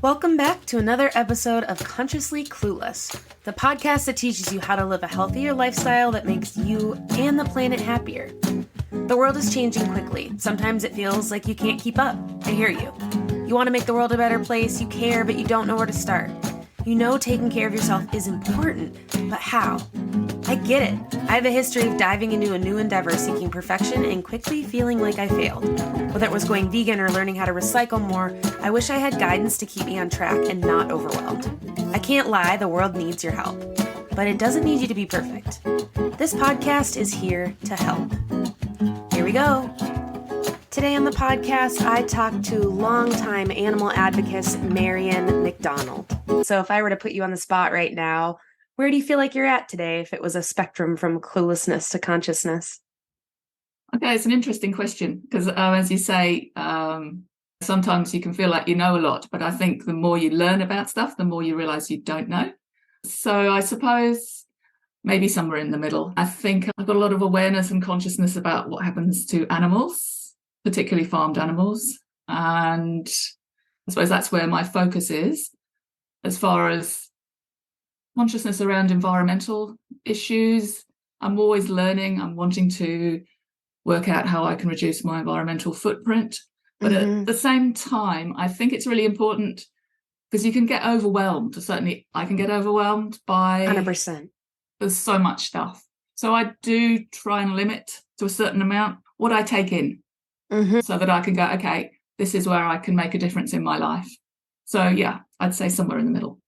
Welcome back to another episode of Consciously Clueless, the podcast that teaches you how to live a healthier lifestyle that makes you and the planet happier. The world is changing quickly. Sometimes it feels like you can't keep up. I hear you. You want to make the world a better place, you care, but you don't know where to start. You know taking care of yourself is important, but how? I get it. I have a history of diving into a new endeavor seeking perfection and quickly feeling like I failed. Whether it was going vegan or learning how to recycle more, I wish I had guidance to keep me on track and not overwhelmed. I can't lie, the world needs your help. But it doesn't need you to be perfect. This podcast is here to help. Here we go. Today on the podcast, I talked to longtime animal advocate Marianne Macdonald. So if I were to put you on the spot right now, where do you feel like you're at today if it was a spectrum from cluelessness to consciousness? Okay, it's an interesting question because as you say, sometimes you can feel like you know a lot, but I think the more you learn about stuff, the more you realize you don't know. So I suppose maybe somewhere in the middle. I think I've got a lot of awareness and consciousness about what happens to animals, particularly farmed animals. And I suppose that's where my focus is as far as consciousness around environmental issues. I'm always learning. I'm wanting to work out how I can reduce my environmental footprint. But at the same time, I think it's really important because you can get overwhelmed. Certainly, I can get overwhelmed by 100%. There's so much stuff. So I do try and limit to a certain amount what I take in so that I can go, okay, this is where I can make a difference in my life. So yeah, I'd say somewhere in the middle.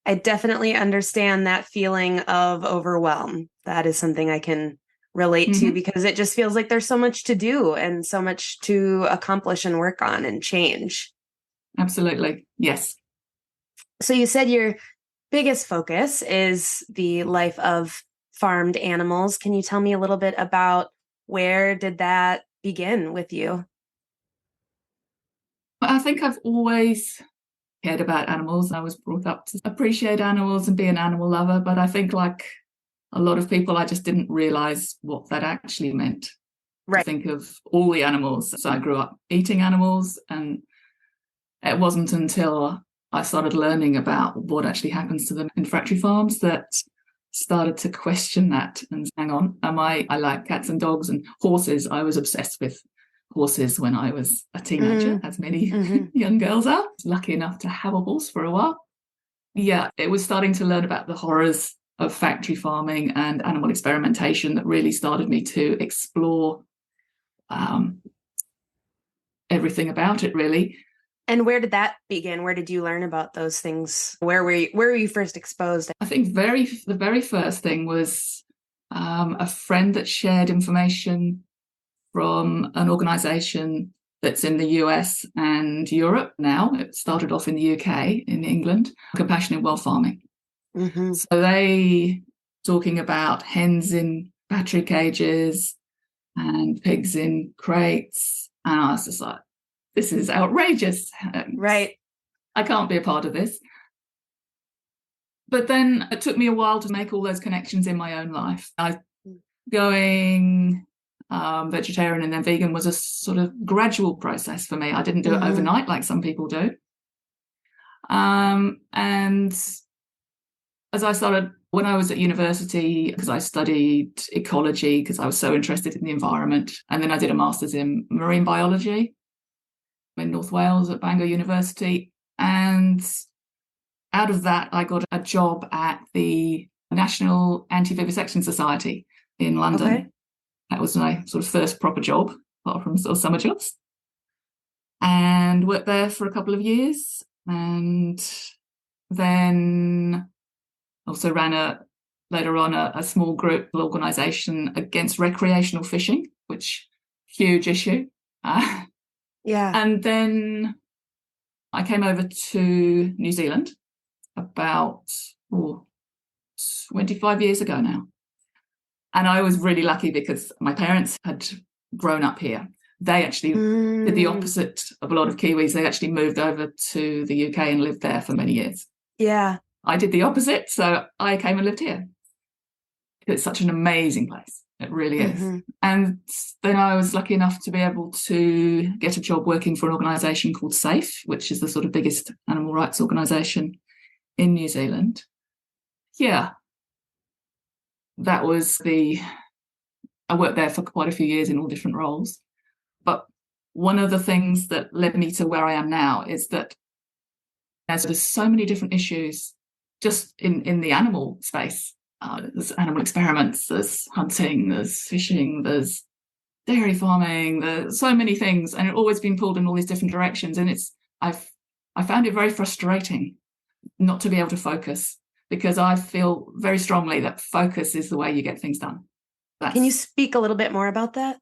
I definitely understand that feeling of overwhelm. That is something I can relate to because it just feels like there's so much to do and so much to accomplish and work on and change. Absolutely. Yes. So you said your biggest focus is the life of farmed animals. Can you tell me a little bit about where did that begin with you? I think I've always cared about animals. I was brought up to appreciate animals and be an animal lover, but I think like a lot of people, I just didn't realize what that actually meant. Right. To think of all the animals. So I grew up eating animals, and it wasn't until I started learning about what actually happens to them in factory farms that started to question that and hang on, I like cats and dogs and horses. I was obsessed with horses when I was a teenager, as many young girls are. Lucky enough to have a horse for a while. Yeah, it was starting to learn about the horrors of factory farming and animal experimentation that really started me to explore everything about it, really. And where did that begin? Where did you learn about those things? Where were you first exposed? I think the very first thing was a friend that shared information from an organisation that's in the US and Europe now. It started off in the UK, in England, Compassionate World Farming. So they talking about hens in battery cages and pigs in crates. And I was just like, this is outrageous. Right. I can't be a part of this. But then it took me a while to make all those connections in my own life. Going vegetarian and then vegan was a sort of gradual process for me. I didn't do it overnight like some people do. And as I started, when I was at university, because I studied ecology, because I was so interested in the environment, and then I did a master's in marine biology in North Wales at Bangor University. And out of that, I got a job at the National Anti-Vivisection Society in London. Okay. That was my sort of first proper job, apart from sort of summer jobs. And worked there for a couple of years. And then also ran later on a small group organisation against recreational fishing, which huge issue. Yeah. And then I came over to New Zealand about 25 years ago now. And I was really lucky because my parents had grown up here. They actually did the opposite of a lot of Kiwis. They actually moved over to the UK and lived there for many years. Yeah. I did the opposite, so I came and lived here. It's such an amazing place. It really is. Mm-hmm. And then I was lucky enough to be able to get a job working for an organisation called SAFE, which is the sort of biggest animal rights organisation in New Zealand. Yeah, that was I worked there for quite a few years in all different roles. But one of the things that led me to where I am now is that there's so many different issues just in the animal space. There's animal experiments, there's hunting, there's fishing, there's dairy farming, there's so many things, and it's always been pulled in all these different directions. And I found it very frustrating not to be able to focus, because I feel very strongly that focus is the way you get things done. Can you speak a little bit more about that?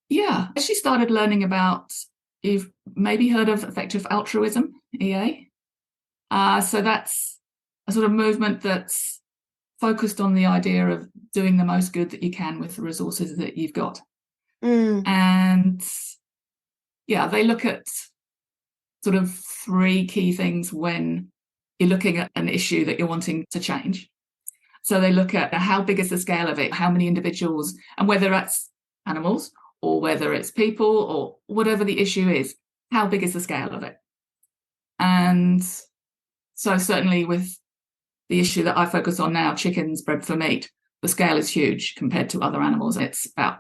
Yeah, I actually started learning about, you've maybe heard of effective altruism, EA. So that's a sort of movement that's focused on the idea of doing the most good that you can with the resources that you've got. And yeah, they look at sort of three key things when you're looking at an issue that you're wanting to change. So they look at how big is the scale of it, how many individuals, and whether that's animals or whether it's people or whatever the issue is, how big is the scale of it? And so certainly with the issue that I focus on now, chickens bred for meat, the scale is huge compared to other animals. It's about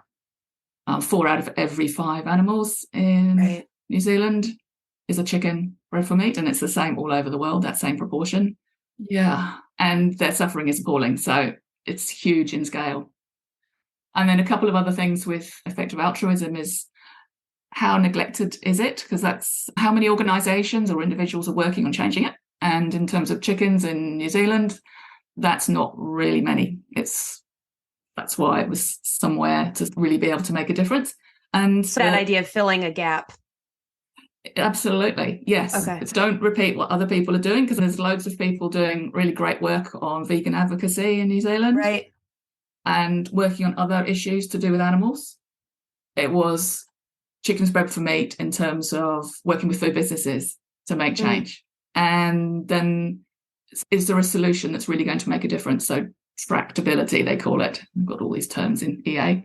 4 out of every 5 animals in New Zealand is a chicken bred for meat, and it's the same all over the world, that same proportion. Yeah, and their suffering is appalling, so it's huge in scale. And then a couple of other things with effective altruism is how neglected is it? Because that's how many organisations or individuals are working on changing it. And in terms of chickens in New Zealand, that's not really many. That's why it was somewhere to really be able to make a difference. And that idea of filling a gap. Absolutely, yes. Okay. Don't repeat what other people are doing, because there's loads of people doing really great work on vegan advocacy in New Zealand. Right. And working on other issues to do with animals. It was chickens bred for meat in terms of working with food businesses to make change. And then is there a solution that's really going to make a difference? So tractability, they call it. I've got all these terms in EA.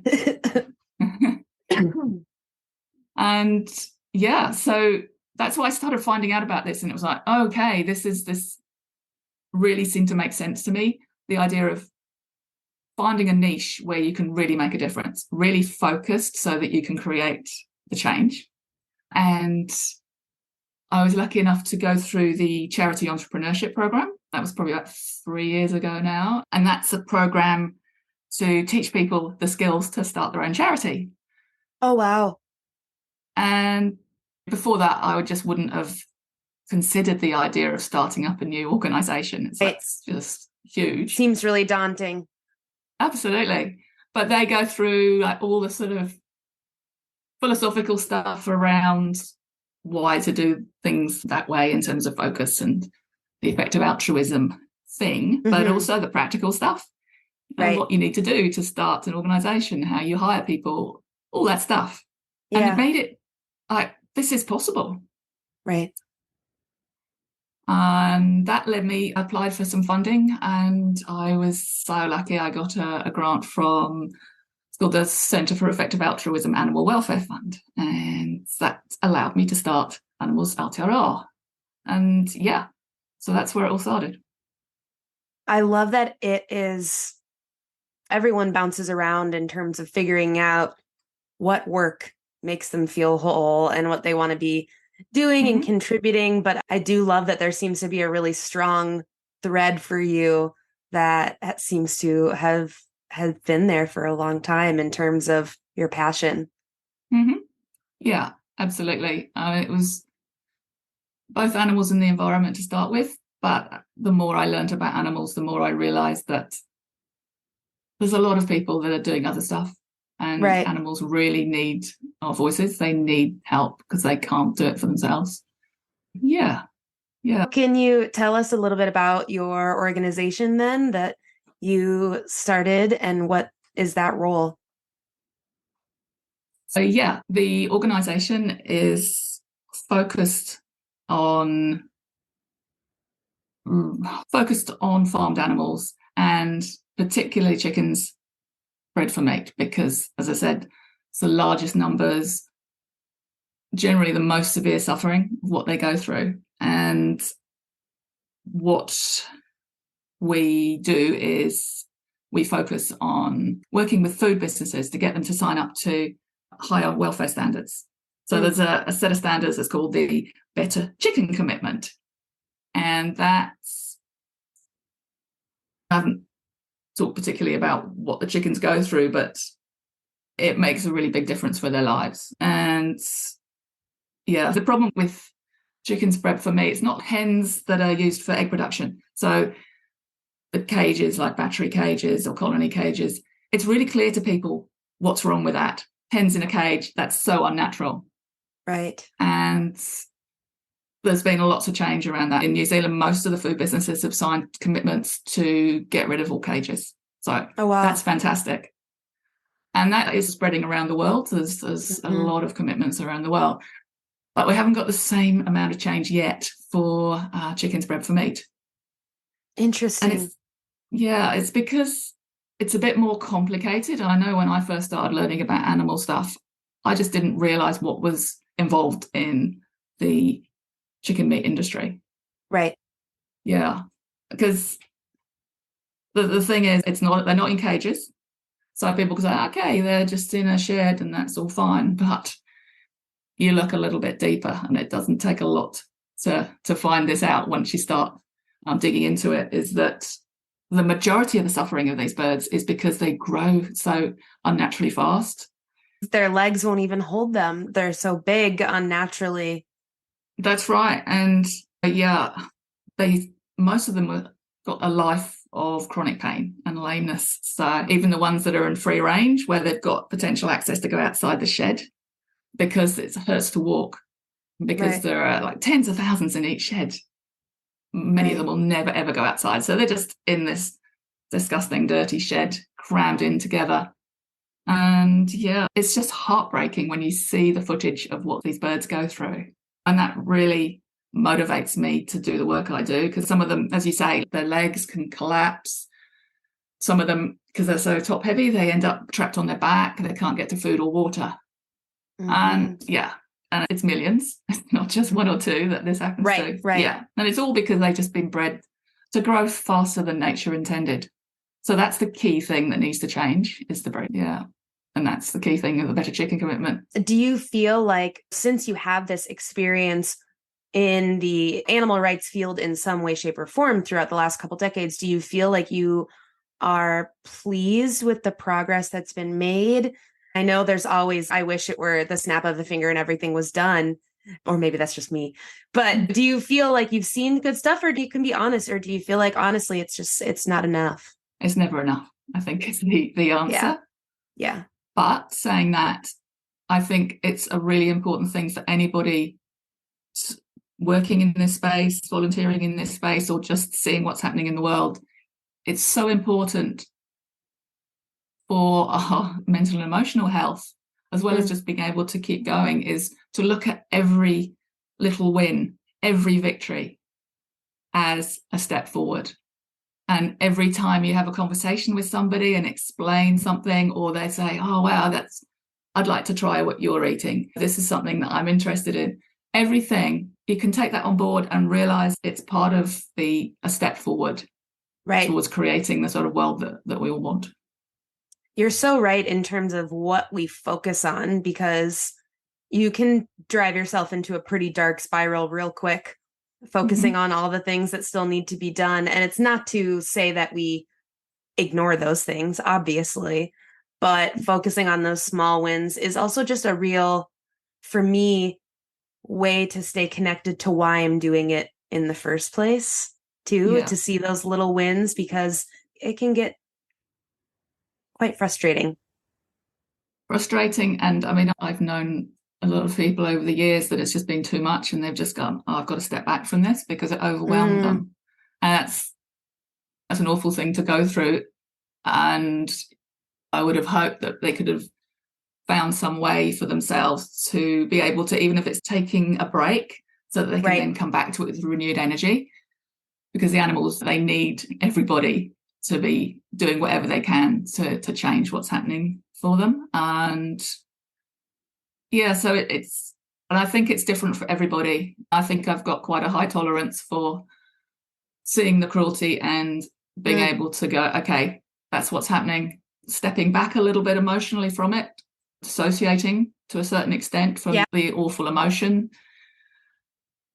And yeah, so that's why I started finding out about this, and it was like, okay, this really seemed to make sense to me. The idea of finding a niche where you can really make a difference, really focused so that you can create the change. And I was lucky enough to go through the charity entrepreneurship program. That was probably about 3 years ago now. And that's a program to teach people the skills to start their own charity. Oh, wow. And before that, I just wouldn't have considered the idea of starting up a new organisation. It's just huge. Seems really daunting. Absolutely. But they go through like all the sort of philosophical stuff around why to do things that way in terms of focus and the effective altruism thing, but also the practical stuff and what you need to do to start an organisation, how you hire people, all that stuff. Yeah. And it made it like, this is possible. Right. And that led me, I applied for some funding, and I was so lucky I got a grant from, it's called the Centre for Effective Altruism Animal Welfare Fund. And that allowed me to start Animals Aotearoa. And yeah, so that's where it all started. I love that it is, everyone bounces around in terms of figuring out what work makes them feel whole and what they want to be doing and contributing. But I do love that there seems to be a really strong thread for you that seems to have been there for a long time in terms of your passion. Yeah, absolutely. It was both animals and the environment to start with, but the more I learned about animals, the more I realized that there's a lot of people that are doing other stuff, and animals really need our voices. They need help because they can't do it for themselves. Yeah. Can you tell us a little bit about your organization then that you started, and what is that role? So yeah, the organization is focused on farmed animals, and particularly chickens bred for meat because, as I said, it's the largest numbers, generally the most severe suffering of what they go through. And what we do is we focus on working with food businesses to get them to sign up to higher welfare standards. So there's a set of standards that's called the Better Chicken Commitment. And that's, I haven't talked particularly about what the chickens go through, but it makes a really big difference for their lives. And yeah, the problem with chickens bred for meat, it's not hens that are used for egg production. So the cages, like battery cages or colony cages, it's really clear to people what's wrong with that. Hens in a cage, that's so unnatural. Right. And there's been lots of change around that. In New Zealand, most of the food businesses have signed commitments to get rid of all cages. So that's fantastic. And that is spreading around the world. There's a lot of commitments around the world. But we haven't got the same amount of change yet for chickens bred for meat. Interesting. And it's because it's a bit more complicated. I know when I first started learning about animal stuff, I just didn't realise what was involved in the chicken meat industry. Right. Yeah. Because the thing is, they're not in cages. So people can say, okay, they're just in a shed and that's all fine. But you look a little bit deeper and it doesn't take a lot to find this out once you start digging into it, is that the majority of the suffering of these birds is because they grow so unnaturally fast. Their legs won't even hold them. They're so big unnaturally. That's right. And most of them have got a life of chronic pain and lameness. So even the ones that are in free range, where they've got potential access to go outside the shed, because it hurts to walk, because there are like tens of thousands in each shed. Many of them will never, ever go outside. So they're just in this disgusting, dirty shed, crammed in together. And it's just heartbreaking when you see the footage of what these birds go through. And that really motivates me to do the work I do, because some of them, as you say, their legs can collapse. Some of them, because they're so top heavy, they end up trapped on their back. They can't get to food or water. And it's millions. It's not just one or two that this happens to. Right. Yeah. And it's all because they've just been bred to grow faster than nature intended. So that's the key thing that needs to change, is the breed. Yeah. And that's the key thing of the Better Chicken Commitment. Do you feel like, since you have this experience in the animal rights field in some way, shape, or form throughout the last couple decades, do you feel like you are pleased with the progress that's been made? I know there's always, I wish it were the snap of the finger and everything was done, or maybe that's just me. But do you feel like you've seen good stuff, or you can be honest, or do you feel like, honestly, it's not enough? It's never enough, I think, is the answer. Yeah. But saying that, I think it's a really important thing for anybody working in this space, volunteering in this space, or just seeing what's happening in the world. It's so important for our mental and emotional health, as well as just being able to keep going, is to look at every little win, every victory as a step forward. And every time you have a conversation with somebody and explain something, or they say, oh, wow, I'd like to try what you're eating. This is something that I'm interested in. Everything, you can take that on board and realize it's part of a step forward towards creating the sort of world that we all want. You're so right in terms of what we focus on, because you can drive yourself into a pretty dark spiral real quick, focusing on all the things that still need to be done. And it's not to say that we ignore those things, obviously, but focusing on those small wins is also just a real, for me, way to stay connected to why I'm doing it in the first place, too, to see those little wins, because it can get quite frustrating. And I mean, I've known a lot of people over the years that it's just been too much, and they've just gone, oh, I've got to step back from this because it overwhelmed them. And that's an awful thing to go through. And I would have hoped that they could have found some way for themselves to be able to, even if it's taking a break, so that they can then come back to it with renewed energy. Because the animals, they need everybody to be doing whatever they can to change what's happening for them. And so it's, and I think it's different for everybody. I think I've got quite a high tolerance for seeing the cruelty and being able to go, okay, that's what's happening, stepping back a little bit emotionally from it, dissociating to a certain extent from the awful emotion.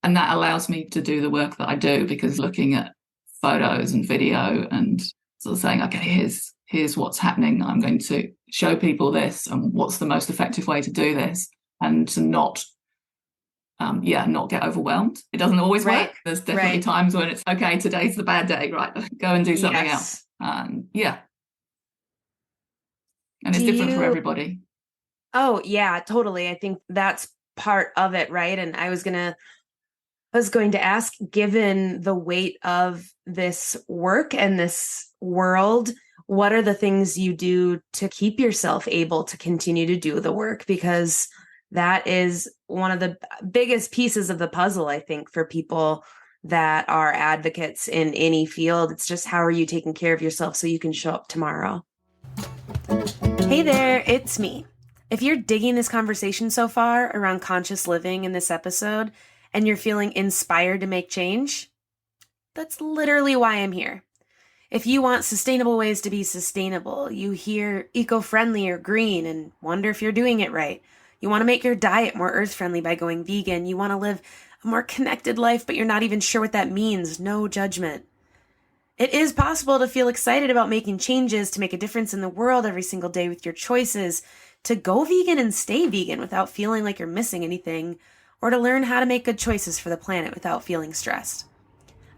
And that allows me to do the work that I do, because looking at photos and video and sort of saying, okay, here's what's happening. I'm going to show people this and what's the most effective way to do this, and to not get overwhelmed. It doesn't always work. There's definitely times when it's, okay, today's the bad day, right? Go and do something else. And it's different for everybody. Oh, yeah, totally. I think that's part of it, right? And I was going to ask, given the weight of this work and this world, what are the things you do to keep yourself able to continue to do the work? Because that is one of the biggest pieces of the puzzle, I think, for people that are advocates in any field. It's just, how are you taking care of yourself so you can show up tomorrow? Hey there, it's me. If you're digging this conversation so far around conscious living in this episode, and you're feeling inspired to make change, that's literally why I'm here. If you want sustainable ways to be sustainable, you hear eco-friendly or green and wonder if you're doing it right. You want to make your diet more earth-friendly by going vegan. You want to live a more connected life, but you're not even sure what that means. No judgment. It is possible to feel excited about making changes, to make a difference in the world every single day with your choices, to go vegan and stay vegan without feeling like you're missing anything, or to learn how to make good choices for the planet without feeling stressed.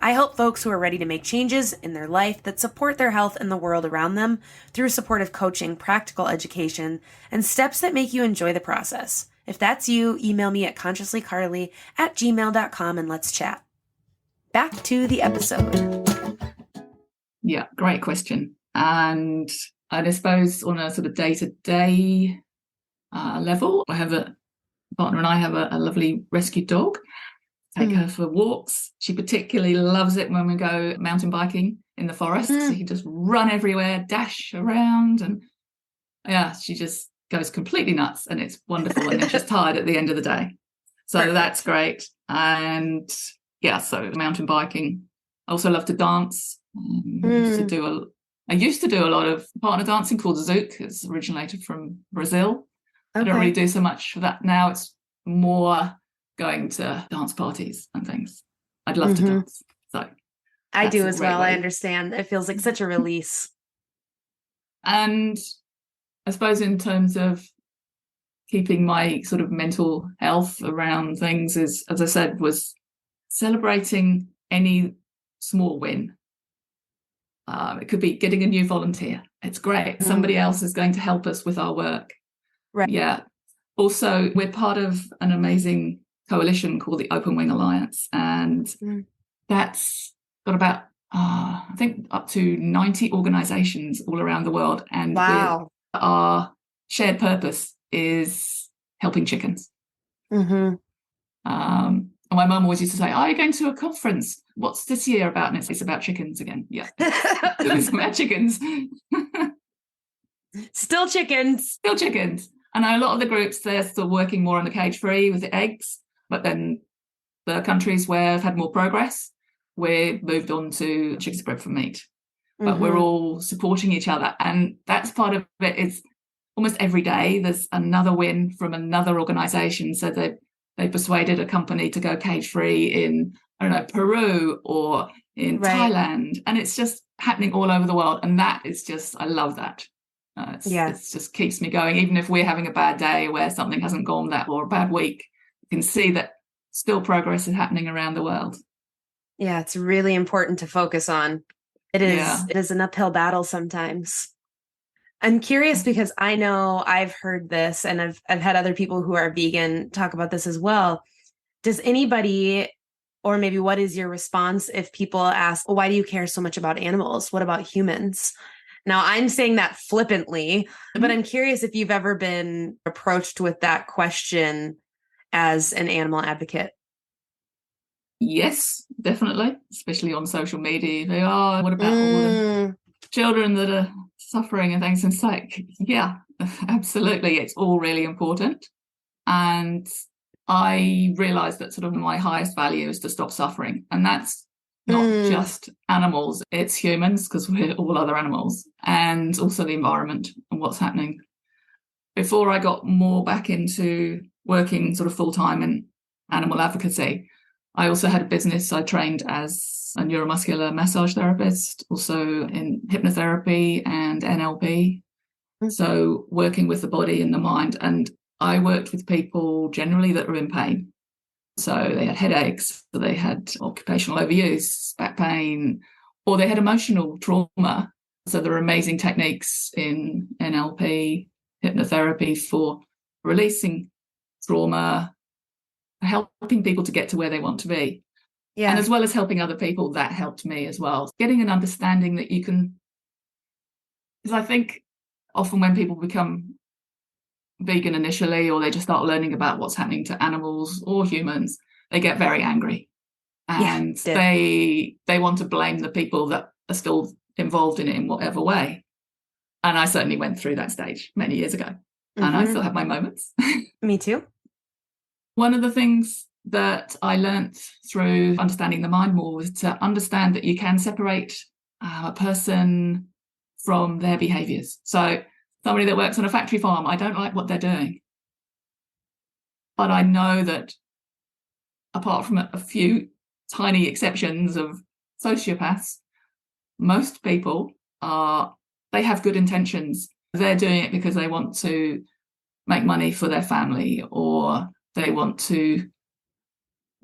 I help folks who are ready to make changes in their life that support their health and the world around them through supportive coaching, practical education, and steps that make you enjoy the process. If that's you, email me at consciouslycarly@gmail.com and let's chat. Back to the episode. Yeah, great question. And I suppose on a sort of day-to-day level, partner and I have a lovely rescue dog. Take her for walks. She particularly loves it when we go mountain biking in the forest. So she just run everywhere, dash around, and she just goes completely nuts, and it's wonderful. And then she's tired at the end of the day. So that's great. And so mountain biking. I also love to dance. I used to do a lot of partner dancing called Zouk. It's originated from Brazil. I don't really do so much of that now. It's more going to dance parties and things. I'd love to dance. So I do as well. I understand. It feels like such a release. And I suppose in terms of keeping my sort of mental health around things is, as I said, was celebrating any small win. It could be getting a new volunteer. It's great. Somebody else is going to help us with our work. Right. Yeah. Also, we're part of an amazing coalition called the Open Wing Alliance, and that's got about I think up to 90 organizations all around the world, and our shared purpose is helping chickens. And my mum always used to say, are you going to a conference? What's this year about? And it's about chickens again. Yeah. It's about chickens. Still chickens. And a lot of the groups, they're still working more on the cage-free with the eggs, but then the countries where I've had more progress, we've moved on to chickens bred for meat. But we're all supporting each other. And that's part of it. Is almost every day there's another win from another organisation. So they persuaded a company to go cage-free in, I don't know, Peru or in Thailand. And it's just happening all over the world. And that is just, I love that. It just keeps me going. Even if we're having a bad day where something hasn't gone that, or a bad week, you can see that still progress is happening around the world. Yeah, it's really important to focus on. It is an uphill battle sometimes. I'm curious because I know I've heard this, and I've had other people who are vegan talk about this as well. Does anybody, or maybe what is your response if people ask, well, why do you care so much about animals? What about humans? Now, I'm saying that flippantly, but I'm curious if you've ever been approached with that question as an animal advocate. Yes, definitely, especially on social media. They are, what about all the children that are suffering and things. And it's like, yeah, absolutely. It's all really important. And I realized that sort of my highest value is to stop suffering. And that's not just animals, it's humans, because we're all other animals, and also the environment and what's happening. Before I got more back into working sort of full-time in animal advocacy, I also had a business. I trained as a neuromuscular massage therapist, also in hypnotherapy and NLP. So working with the body and the mind. And I worked with people generally that were in pain. So they had headaches, or they had occupational overuse, back pain, or they had emotional trauma. So there are amazing techniques in NLP, hypnotherapy for releasing trauma, helping people to get to where they want to be. Yeah. And as well as helping other people, that helped me as well. Getting an understanding that you can, because I think often when people become vegan initially, or they just start learning about what's happening to animals or humans, they get very angry, and they want to blame the people that are still involved in it in whatever way. And I certainly went through that stage many years ago, and I still have my moments. Me too. One of the things that I learned through understanding the mind more was to understand that you can separate a person from their behaviors. So somebody that works on a factory farm, I don't like what they're doing. But I know that apart from a few tiny exceptions of sociopaths, most people they have good intentions. They're doing it because they want to make money for their family, or they want to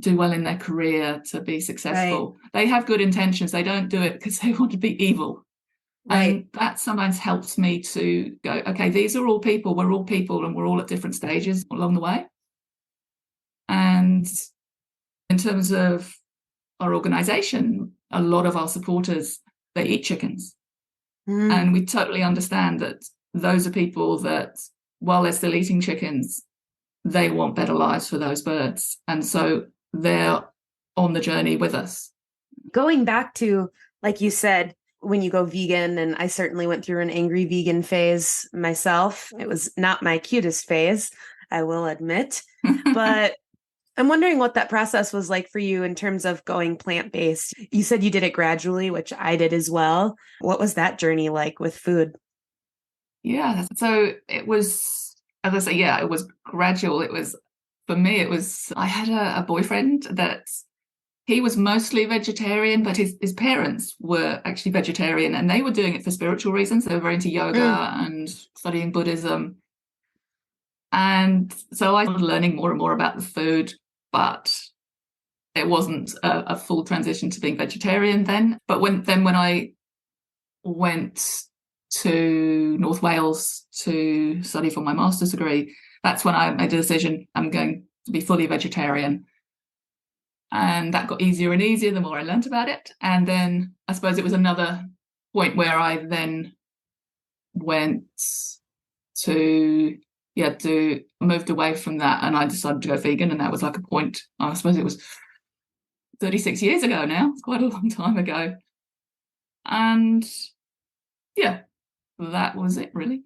do well in their career, to be successful. Right. They have good intentions. They don't do it because they want to be evil. Right. And that sometimes helps me to go, okay, these are all people. We're all people, and we're all at different stages along the way. And in terms of our organisation, a lot of our supporters, they eat chickens. And we totally understand that those are people that, while they're still eating chickens, they want better lives for those birds. And so they're on the journey with us. Going back to, like you said, when you go vegan, and I certainly went through an angry vegan phase myself. It was not my cutest phase, I will admit. But I'm wondering what that process was like for you in terms of going plant-based. You said you did it gradually, which I did as well. What was that journey like with food? Yeah, so it was, as I say, yeah, it was gradual. It was, for me, it was, I had a boyfriend that he was mostly vegetarian, but his parents were actually vegetarian, and they were doing it for spiritual reasons. They were very into yoga and studying Buddhism. And so I started learning more and more about the food, but it wasn't a full transition to being vegetarian then. But when I went to North Wales to study for my master's degree, that's when I made a decision, I'm going to be fully vegetarian. And that got easier and easier the more I learned about it. And then I suppose it was another point where I then went to moved away from that, and I decided to go vegan. And that was like a point, I suppose it was 36 years ago now. It's quite a long time ago. And yeah, that was it, really.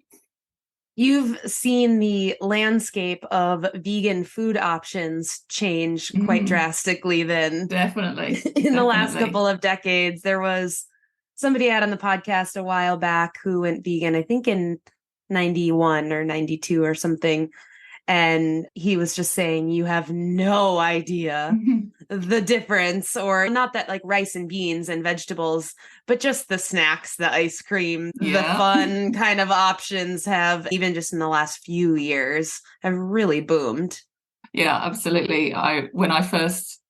You've seen the landscape of vegan food options change quite drastically then. Definitely. In the last couple of decades. There was somebody out on the podcast a while back who went vegan, I think in 91 or 92 or something. And he was just saying, you have no idea the difference, or not that like rice and beans and vegetables, but just the snacks, the ice cream, the fun kind of options have, even just in the last few years, have really boomed. Yeah, absolutely. When I first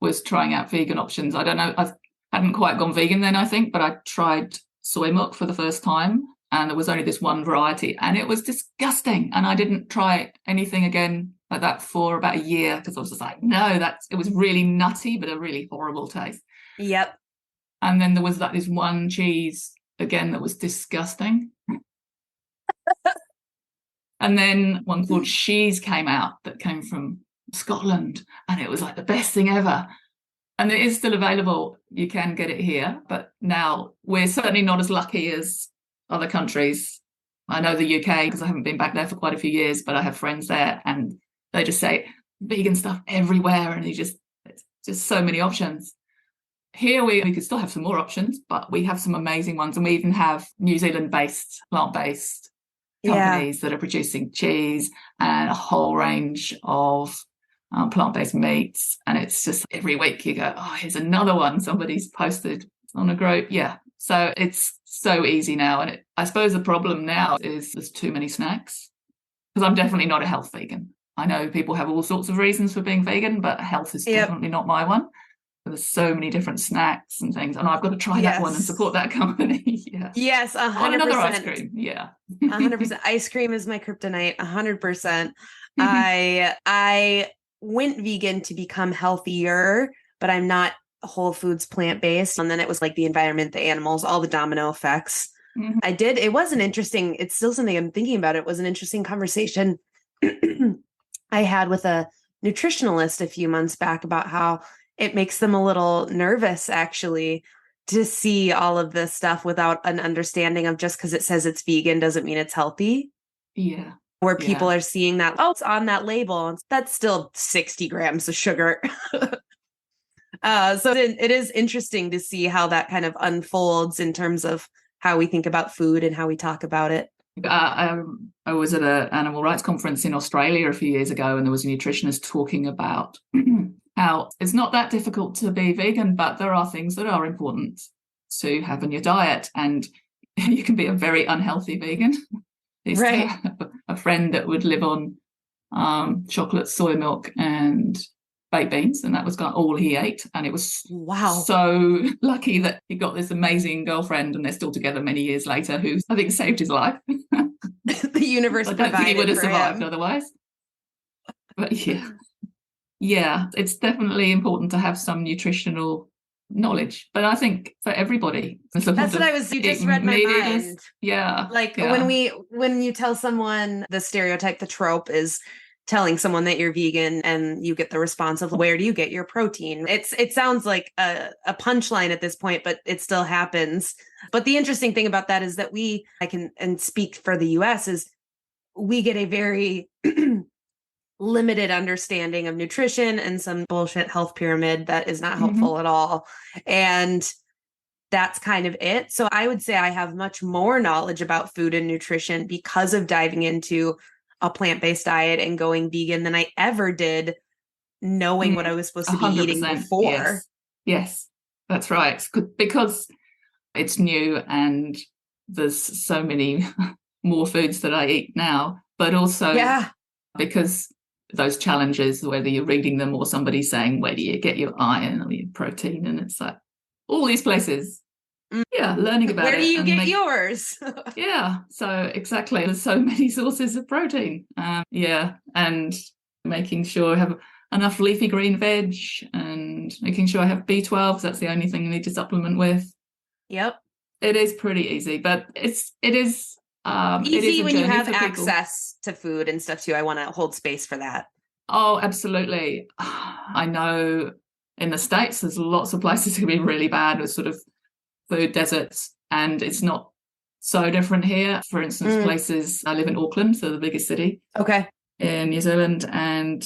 was trying out vegan options, I don't know, I hadn't quite gone vegan then, I think, but I tried soy milk for the first time. And there was only this one variety, and it was disgusting. And I didn't try anything again like that for about a year, because I was just like, no, it was really nutty, but a really horrible taste. Yep. And then there was this one cheese again that was disgusting. And then one called She's came out that came from Scotland, and it was like the best thing ever. And it is still available. You can get it here, but now we're certainly not as lucky as other countries. I know the UK because I haven't been back there for quite a few years, but I have friends there and they just say vegan stuff everywhere, and it's just so many options. Here we could still have some more options, but we have some amazing ones, and we even have New Zealand-based, plant-based companies that are producing cheese and a whole range of plant-based meats. And it's just every week you go, oh, here's another one somebody's posted on a group. Yeah, so it's so easy now. And I suppose the problem now is there's too many snacks, because I'm definitely not a health vegan. I know people have all sorts of reasons for being vegan, but health is definitely not my one. There's so many different snacks and things, and I've got to try that one and support that company. Yes, 100%. On another ice cream. 100%. Ice cream is my kryptonite. 100%. I went vegan to become healthier, but I'm not whole foods plant-based. And then it was like the environment, the animals, all the domino effects. It was an interesting, it's still something I'm thinking about. It was an interesting conversation I had with a nutritionalist a few months back about how it makes them a little nervous, actually, to see all of this stuff without an understanding of just because it says it's vegan doesn't mean it's healthy. Yeah. Where people are seeing that, oh, it's on that label. That's still 60 grams of sugar. So it is interesting to see how that kind of unfolds in terms of how we think about food and how we talk about it. I was at an animal rights conference in Australia a few years ago, and there was a nutritionist talking about how it's not that difficult to be vegan, but there are things that are important to have in your diet, and you can be a very unhealthy vegan. Right. A friend that would live on chocolate, soy milk, and baked beans, and that was all he ate. And it was so lucky that he got this amazing girlfriend, and they're still together many years later, who I think saved his life. The universe I don't think he would have survived him. otherwise. But yeah, it's definitely important to have some nutritional knowledge, but I think for everybody, that's what I was, you just read my mind. When you tell someone, the stereotype, the trope is telling someone that you're vegan and you get the response of, where do you get your protein? It sounds like a punchline at this point, but it still happens. But the interesting thing about that is that I can speak for the US, is we get a very limited understanding of nutrition and some bullshit health pyramid that is not helpful at all. And that's kind of it. So I would say I have much more knowledge about food and nutrition because of diving into a plant-based diet and going vegan than I ever did knowing what I was supposed to be eating before. Yes, that's right. Because it's new and there's so many more foods that I eat now, but also because those challenges, whether you're reading them or somebody saying, where do you get your iron or your protein? And it's like all these places. Learning about where do you get yours? So exactly. There's so many sources of protein. And making sure I have enough leafy green veg, and making sure I have B12. That's the only thing I need to supplement with. Yep. It is pretty easy, but it is easy when you have access to food and stuff too. I want to hold space for that. Oh, absolutely. I know in the States there's lots of places that can be really bad with sort of food deserts, and it's not so different here. For instance, places, I live in Auckland, so the biggest city in New Zealand, and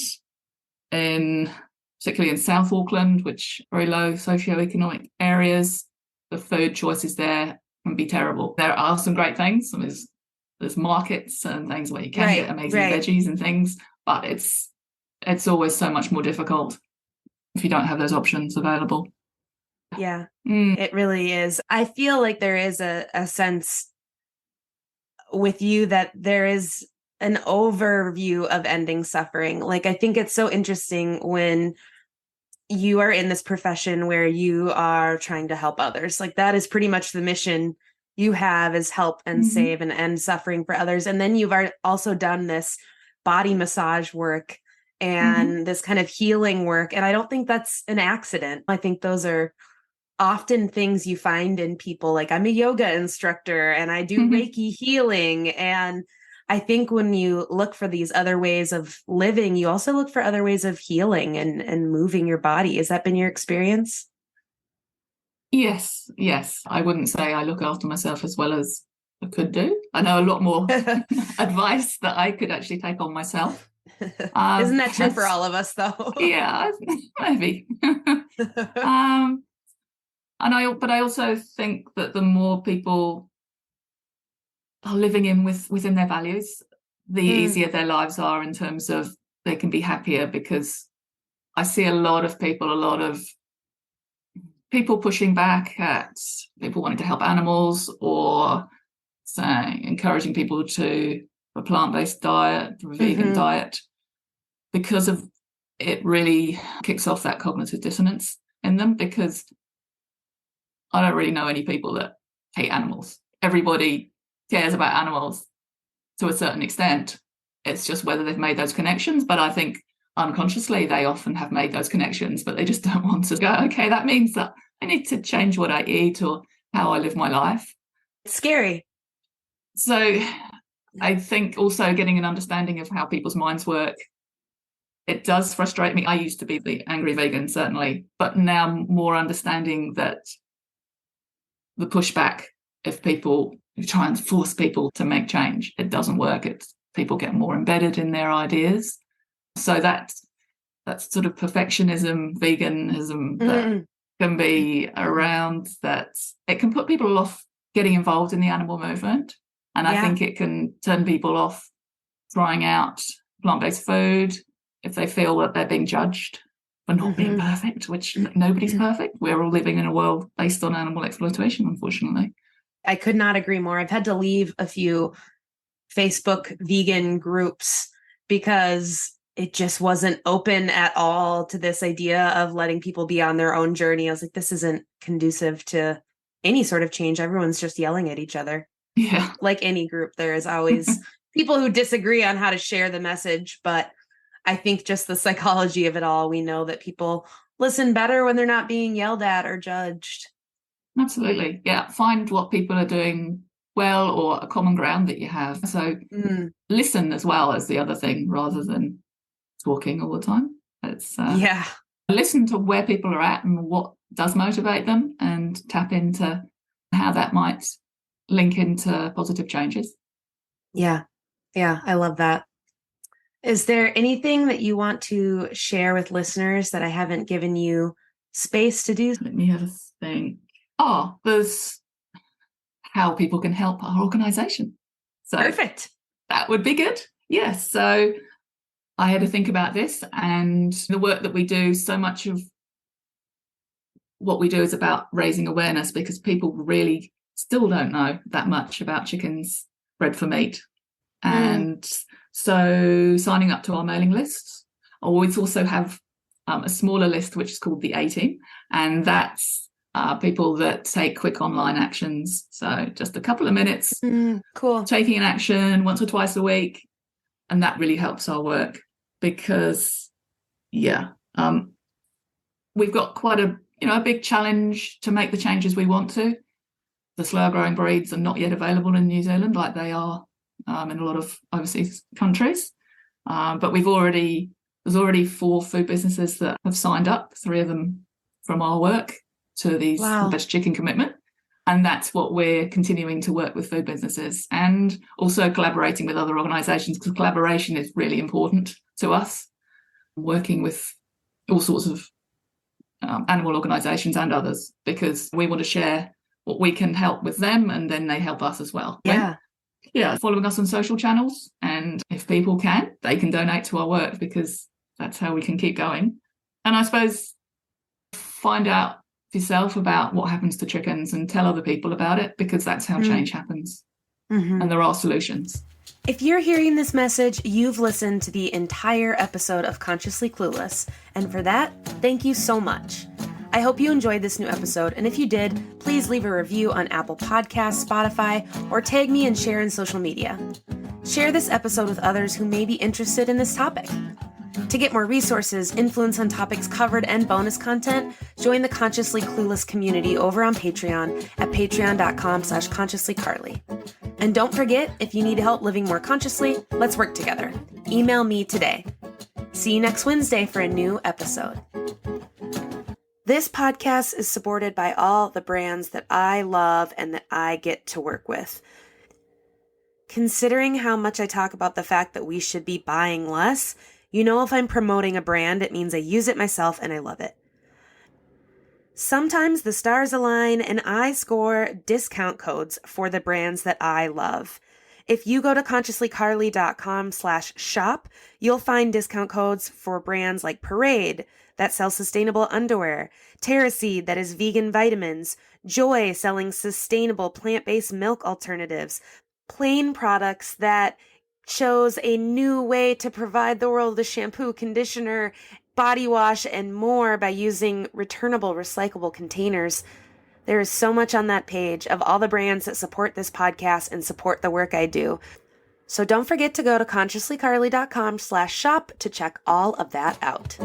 particularly in South Auckland, which are very low socioeconomic areas, the food choices there can be terrible. There are some great things. There's markets and things where you can get amazing veggies and things, but it's always so much more difficult if you don't have those options available. Yeah, it really is. I feel like there is a sense with you that there is an overview of ending suffering. Like, I think it's so interesting when you are in this profession where you are trying to help others. Like, that is pretty much the mission you have, is help and save and end suffering for others. And then you've also done this body massage work and this kind of healing work. And I don't think that's an accident. I think those are often things you find in people. Like, I'm a yoga instructor and I do Reiki healing, and I think when you look for these other ways of living, you also look for other ways of healing and moving your body. Has that been your experience? Yes, yes. I wouldn't say I look after myself as well as I could do. I know a lot more advice that I could actually take on myself. Isn't that true for all of us, though? Yeah, maybe. But I also think that the more people are living within their values, the easier their lives are in terms of they can be happier, because I see a lot of people pushing back at people wanting to help animals, or saying, encouraging people to a plant-based diet, a vegan diet, because of it really kicks off that cognitive dissonance in them, because I don't really know any people that hate animals. Everybody cares about animals to a certain extent. It's just whether they've made those connections. But I think unconsciously they often have made those connections, but they just don't want to go, okay, that means that I need to change what I eat or how I live my life. It's scary. So I think also getting an understanding of how people's minds work, it does frustrate me. I used to be the angry vegan, certainly, but now more understanding that the pushback, if people try and force people to make change, it doesn't work. People get more embedded in their ideas. So that sort of perfectionism, veganism that can be around, that it can put people off getting involved in the animal movement. And I think it can turn people off trying out plant-based food if they feel that they're being judged for not being perfect, which nobody's perfect. We're all living in a world based on animal exploitation, unfortunately. I could not agree more. I've had to leave a few Facebook vegan groups because it just wasn't open at all to this idea of letting people be on their own journey. I was like, this isn't conducive to any sort of change. Everyone's just yelling at each other. Yeah. Like any group, there is always people who disagree on how to share the message. But I think just the psychology of it all, we know that people listen better when they're not being yelled at or judged. Absolutely. Yeah. Find what people are doing well, or a common ground that you have. So listen as well as the other thing, rather than talking all the time. It's listen to where people are at and what does motivate them, and tap into how that might link into positive changes. Yeah, I love that. Is there anything that you want to share with listeners that I haven't given you space to do? Let me have a think. There's how people can help our organisation. So perfect. That would be good. Yes. So I had to think about this, and the work that we do, so much of what we do is about raising awareness, because people really still don't know that much about chickens bred for meat. And so signing up to our mailing list, we also have a smaller list which is called the A-Team, and that's people that take quick online actions. So just a couple of minutes, taking an action once or twice a week, and that really helps our work, because we've got quite a big challenge to make the changes we want to. The slower growing breeds are not yet available in New Zealand like they are in a lot of overseas countries. But there's already 4 food businesses that have signed up, 3 of them from our work, to the Best Chicken Commitment. And that's what we're continuing to work with food businesses, and also collaborating with other organisations, because collaboration is really important to us, working with all sorts of animal organisations and others, because we want to share what we can help with them, and then they help us as well. Following us on social channels, and if people can, they can donate to our work, because that's how we can keep going. And I suppose find out for yourself about what happens to chickens and tell other people about it, because that's how change happens. And there are solutions. If you're hearing this message, you've listened to the entire episode of Consciously Clueless, and for that, thank you so much. I hope you enjoyed this new episode, and if you did, please leave a review on Apple Podcasts, Spotify, or tag me and share in social media. Share this episode with others who may be interested in this topic. To get more resources, influence on topics covered, and bonus content, join the Consciously Clueless community over on Patreon at patreon.com/consciouslycarly. And don't forget, if you need help living more consciously, let's work together. Email me today. See you next Wednesday for a new episode. This podcast is supported by all the brands that I love and that I get to work with. Considering how much I talk about the fact that we should be buying less, if I'm promoting a brand, it means I use it myself and I love it. Sometimes the stars align and I score discount codes for the brands that I love. If you go to consciouslycarly.com/shop, you'll find discount codes for brands like Parade that sell sustainable underwear, Terraseed that is vegan vitamins, Joy selling sustainable plant-based milk alternatives, Plain products that chose a new way to provide the world with shampoo, conditioner, body wash, and more by using returnable, recyclable containers. There is so much on that page of all the brands that support this podcast and support the work I do. So don't forget to go to consciouslycarly.com/shop to check all of that out.